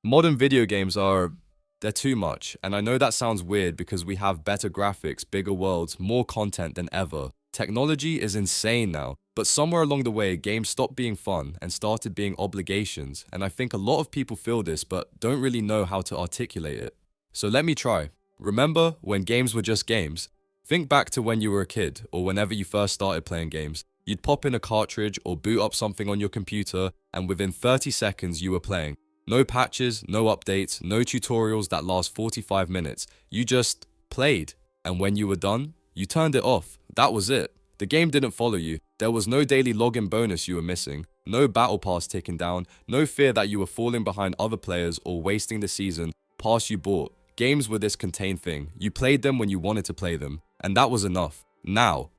Modern video games they're too much, and I know that sounds weird because we have better graphics, bigger worlds, more content than ever. Technology is insane now, but somewhere along the way, games stopped being fun and started being obligations, and I think a lot of people feel this but don't really know how to articulate it. So let me try. Remember when games were just games? Think back to when you were a kid, or whenever you first started playing games. You'd pop in a cartridge or boot up something on your computer, and within 30 seconds you were playing. No patches, no updates, no tutorials that last 45 minutes. You just played. And when you were done, you turned it off. That was it. The game didn't follow you. There was no daily login bonus you were missing. No battle pass ticking down. No fear that you were falling behind other players or wasting the season pass you bought. Games were this contained thing. You played them when you wanted to play them. And that was enough. Now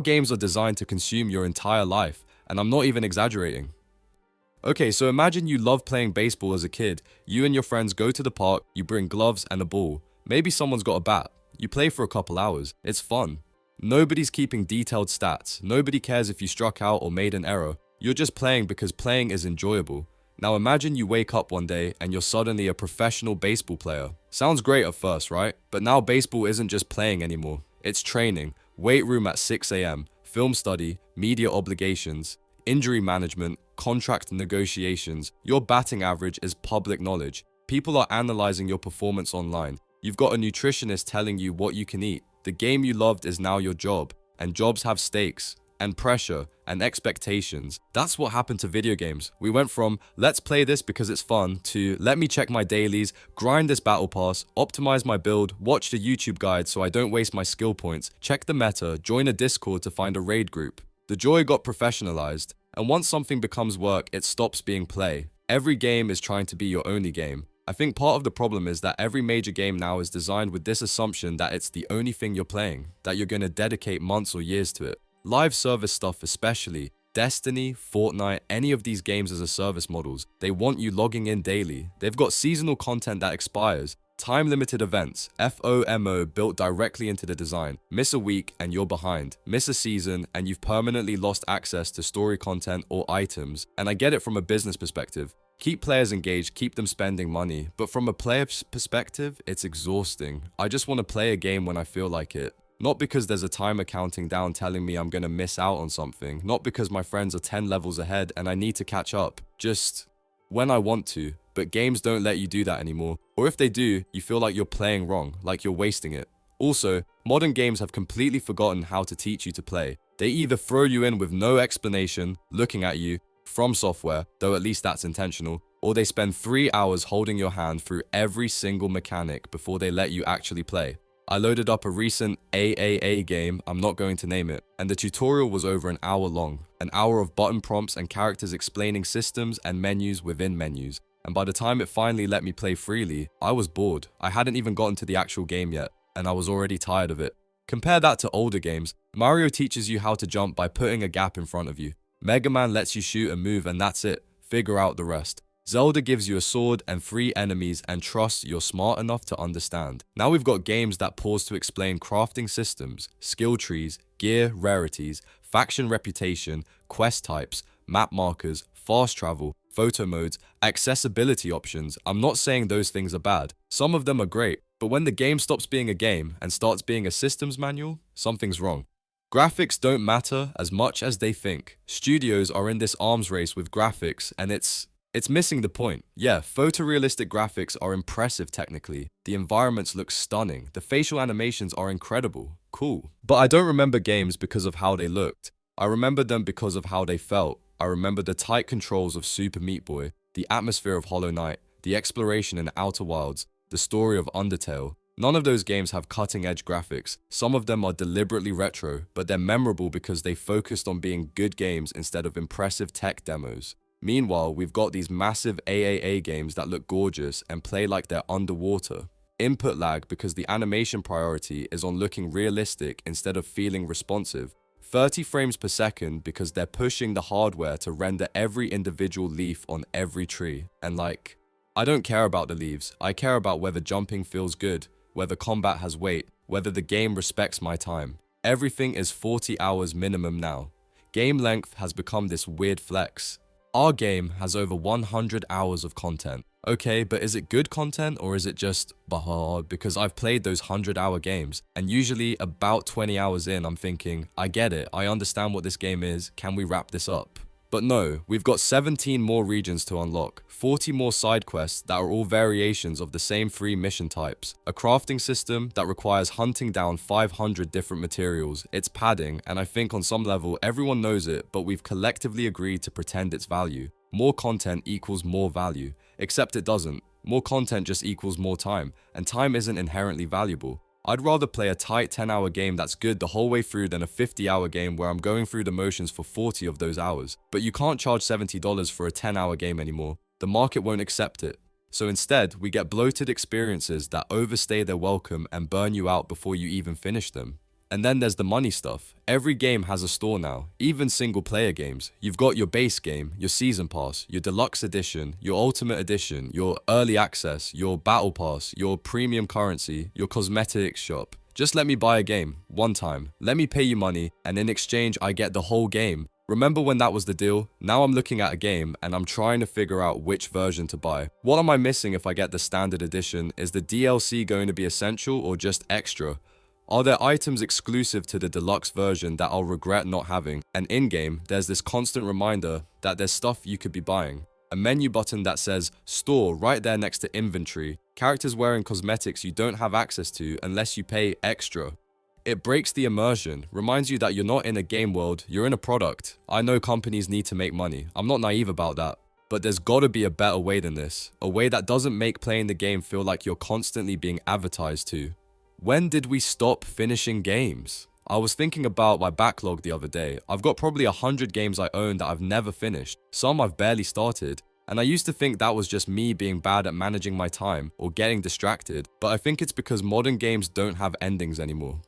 games are designed to consume your entire life. And I'm not even exaggerating. Okay, so imagine you loved playing baseball as a kid. You and your friends go to the park, you bring gloves and a ball. Maybe someone's got a bat. You play for a couple hours. It's fun. Nobody's keeping detailed stats. Nobody cares if you struck out or made an error. You're just playing because playing is enjoyable. Now imagine you wake up one day and you're suddenly a professional baseball player. Sounds great at first, right? But now baseball isn't just playing anymore. It's training, weight room at 6 a.m., film study, media obligations, injury management, contract negotiations. Your batting average is public knowledge. People are analyzing your performance online. You've got a nutritionist telling you what you can eat. The game you loved is now your job, and jobs have stakes, and pressure, and expectations. That's what happened to video games. We went from, let's play this because it's fun, to let me check my dailies, grind this battle pass, optimize my build, watch the YouTube guide so I don't waste my skill points, check the meta, join a Discord to find a raid group. The joy got professionalized. And once something becomes work, it stops being play. Every game is trying to be your only game. I think part of the problem is that every major game now is designed with this assumption that it's the only thing you're playing, that you're going to dedicate months or years to it. Live service stuff especially, Destiny, Fortnite, any of these games as a service models, they want you logging in daily. They've got seasonal content that expires. Time-limited events, FOMO built directly into the design. Miss a week and you're behind. Miss a season and you've permanently lost access to story content or items. And I get it from a business perspective. Keep players engaged, keep them spending money. But from a player's perspective, it's exhausting. I just want to play a game when I feel like it. Not because there's a timer counting down telling me I'm going to miss out on something. Not because my friends are 10 levels ahead and I need to catch up. Just when I want to. But games don't let you do that anymore. Or if they do, you feel like you're playing wrong, like you're wasting it. Also, modern games have completely forgotten how to teach you to play. They either throw you in with no explanation, looking at you, from software, though at least that's intentional, or they spend 3 hours holding your hand through every single mechanic before they let you actually play. I loaded up a recent AAA game, I'm not going to name it, and the tutorial was over an hour long. An hour of button prompts and characters explaining systems and menus within menus. And by the time it finally let me play freely, I was bored. I hadn't even gotten to the actual game yet, and I was already tired of it. Compare that to older games. Mario teaches you how to jump by putting a gap in front of you. Mega Man lets you shoot a move and that's it. Figure out the rest. Zelda gives you a sword and 3 enemies and trusts you're smart enough to understand. Now we've got games that pause to explain crafting systems, skill trees, gear rarities, faction reputation, quest types, map markers, fast travel, photo modes, accessibility options. I'm not saying those things are bad. Some of them are great, but when the game stops being a game and starts being a systems manual, something's wrong. Graphics don't matter as much as they think. Studios are in this arms race with graphics and it's missing the point. Yeah, photorealistic graphics are impressive technically. The environments look stunning. The facial animations are incredible. Cool. But I don't remember games because of how they looked. I remember them because of how they felt. I remember the tight controls of Super Meat Boy, the atmosphere of Hollow Knight, the exploration in Outer Wilds, the story of Undertale. None of those games have cutting-edge graphics. Some of them are deliberately retro, but they're memorable because they focused on being good games instead of impressive tech demos. Meanwhile, we've got these massive AAA games that look gorgeous and play like they're underwater. Input lag because the animation priority is on looking realistic instead of feeling responsive. 30 frames per second because they're pushing the hardware to render every individual leaf on every tree. And like, I don't care about the leaves. I care about whether jumping feels good, whether combat has weight, whether the game respects my time. Everything is 40 hours minimum now. Game length has become this weird flex. Our game has over 100 hours of content. Okay, but is it good content or is it just bah? Because I've played those 100-hour games, and usually about 20 hours in, I'm thinking, I get it, I understand what this game is, can we wrap this up? But no, we've got 17 more regions to unlock, 40 more side quests that are all variations of the same 3 mission types, a crafting system that requires hunting down 500 different materials, it's padding, and I think on some level everyone knows it, but we've collectively agreed to pretend it's value. More content equals more value, except it doesn't. More content just equals more time, and time isn't inherently valuable. I'd rather play a tight 10-hour game that's good the whole way through than a 50-hour game where I'm going through the motions for 40 of those hours. But you can't charge $70 for a 10-hour game anymore. The market won't accept it. So instead, we get bloated experiences that overstay their welcome and burn you out before you even finish them. And then there's the money stuff. Every game has a store now, even single player games. You've got your base game, your season pass, your deluxe edition, your ultimate edition, your early access, your battle pass, your premium currency, your cosmetics shop. Just let me buy a game, one time. Let me pay you money, and in exchange I get the whole game. Remember when that was the deal? Now I'm looking at a game and I'm trying to figure out which version to buy. What am I missing if I get the standard edition? Is the DLC going to be essential or just extra? Are there items exclusive to the deluxe version that I'll regret not having? And in-game, there's this constant reminder that there's stuff you could be buying. A menu button that says store right there next to inventory. Characters wearing cosmetics you don't have access to unless you pay extra. It breaks the immersion, reminds you that you're not in a game world, you're in a product. I know companies need to make money, I'm not naive about that. But there's gotta be a better way than this. A way that doesn't make playing the game feel like you're constantly being advertised to. When did we stop finishing games? I was thinking about my backlog the other day. I've got probably 100 games I own that I've never finished. Some I've barely started. And I used to think that was just me being bad at managing my time or getting distracted. But I think it's because modern games don't have endings anymore.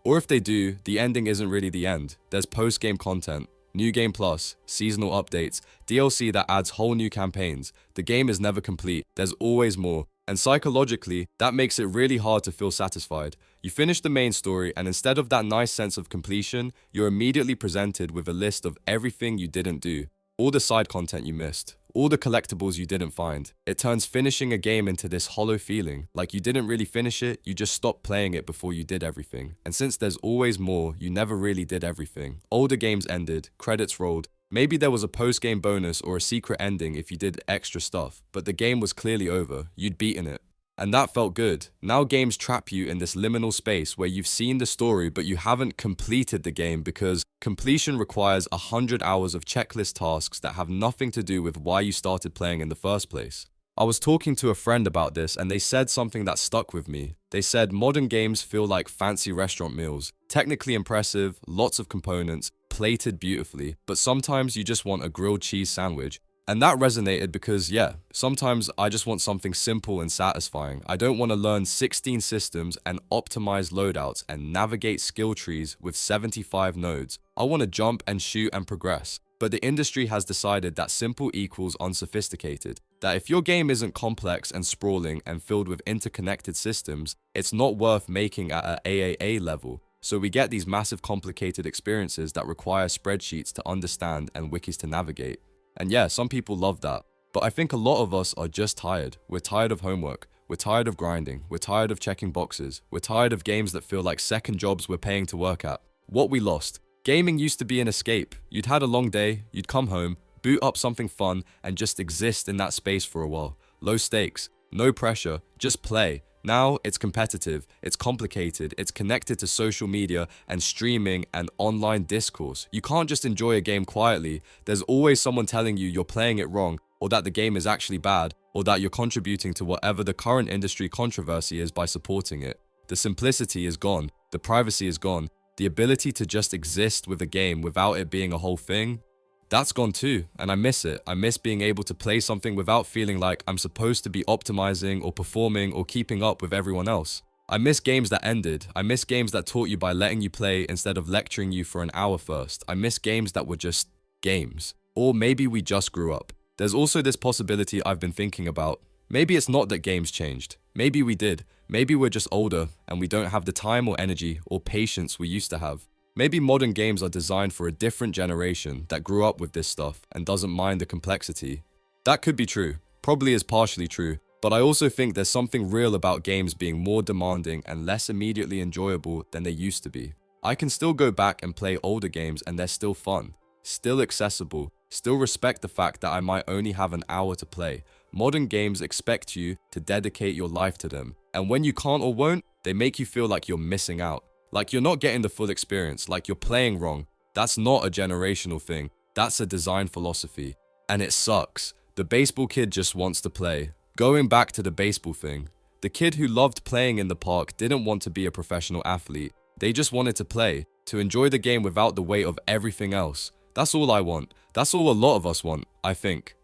Or if they do, the ending isn't really the end. There's post-game content, New Game Plus, seasonal updates, DLC that adds whole new campaigns. The game is never complete. There's always more. And psychologically, that makes it really hard to feel satisfied. You finish the main story, and instead of that nice sense of completion, you're immediately presented with a list of everything you didn't do. All the side content you missed. All the collectibles you didn't find. It turns finishing a game into this hollow feeling, like you didn't really finish it, you just stopped playing it before you did everything. And since there's always more, you never really did everything. Older games ended, credits rolled. Maybe there was a post-game bonus or a secret ending if you did extra stuff, but the game was clearly over, you'd beaten it. And that felt good. Now games trap you in this liminal space where you've seen the story but you haven't completed the game because completion requires 100 hours of checklist tasks that have nothing to do with why you started playing in the first place. I was talking to a friend about this and they said something that stuck with me. They said modern games feel like fancy restaurant meals. Technically impressive, lots of components, plated beautifully, but sometimes you just want a grilled cheese sandwich. And that resonated because, yeah, sometimes I just want something simple and satisfying. I don't want to learn 16 systems and optimize loadouts and navigate skill trees with 75 nodes. I want to jump and shoot and progress. But the industry has decided that simple equals unsophisticated. That if your game isn't complex and sprawling and filled with interconnected systems, it's not worth making at an AAA level. So we get these massive complicated experiences that require spreadsheets to understand and wikis to navigate. And yeah, some people love that. But I think a lot of us are just tired. We're tired of homework. We're tired of grinding. We're tired of checking boxes. We're tired of games that feel like second jobs we're paying to work at. What we lost. Gaming used to be an escape. You'd had a long day, you'd come home, boot up something fun, and just exist in that space for a while. Low stakes, no pressure, just play. Now it's competitive, it's complicated, it's connected to social media and streaming and online discourse. You can't just enjoy a game quietly. There's always someone telling you you're playing it wrong, or that the game is actually bad, or that you're contributing to whatever the current industry controversy is by supporting it. The simplicity is gone, the privacy is gone, the ability to just exist with a game without it being a whole thing. That's gone too, and I miss it. I miss being able to play something without feeling like I'm supposed to be optimizing or performing or keeping up with everyone else. I miss games that ended. I miss games that taught you by letting you play instead of lecturing you for an hour first. I miss games that were just games. Or maybe we just grew up. There's also this possibility I've been thinking about. Maybe it's not that games changed. Maybe we did. Maybe we're just older and we don't have the time or energy or patience we used to have. Maybe modern games are designed for a different generation that grew up with this stuff and doesn't mind the complexity. That could be true. probably is partially true, but I also think there's something real about games being more demanding and less immediately enjoyable than they used to be. I can still go back and play older games and they're still fun, still accessible, still respect the fact that I might only have an hour to play. Modern games expect you to dedicate your life to them, and when you can't or won't, they make you feel like you're missing out, like you're not getting the full experience, like you're playing wrong. That's not a generational thing, that's a design philosophy, and it sucks. The baseball kid just wants to play. Going back to the baseball thing, the kid who loved playing in the park didn't want to be a professional athlete. They just wanted to play, to enjoy the game without the weight of everything else. That's all I want. That's all a lot of us want, I think.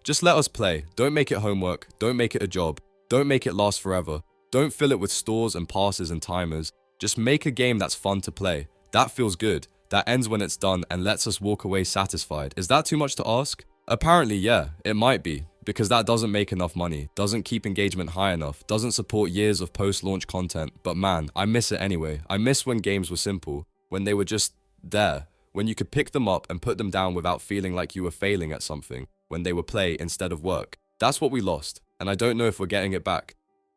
Just let us play. Don't make it homework. Don't make it a job. Don't make it last forever. Don't fill it with stores and passes and timers. Just make a game that's fun to play. That feels good. That ends when it's done and lets us walk away satisfied. Is that too much to ask? Apparently, yeah, it might be. Because that doesn't make enough money, doesn't keep engagement high enough, doesn't support years of post-launch content. But man, I miss it anyway. I miss when games were simple, when they were just there, when you could pick them up and put them down without feeling like you were failing at something, when they were play instead of work. That's what we lost, and I don't know if we're getting it back.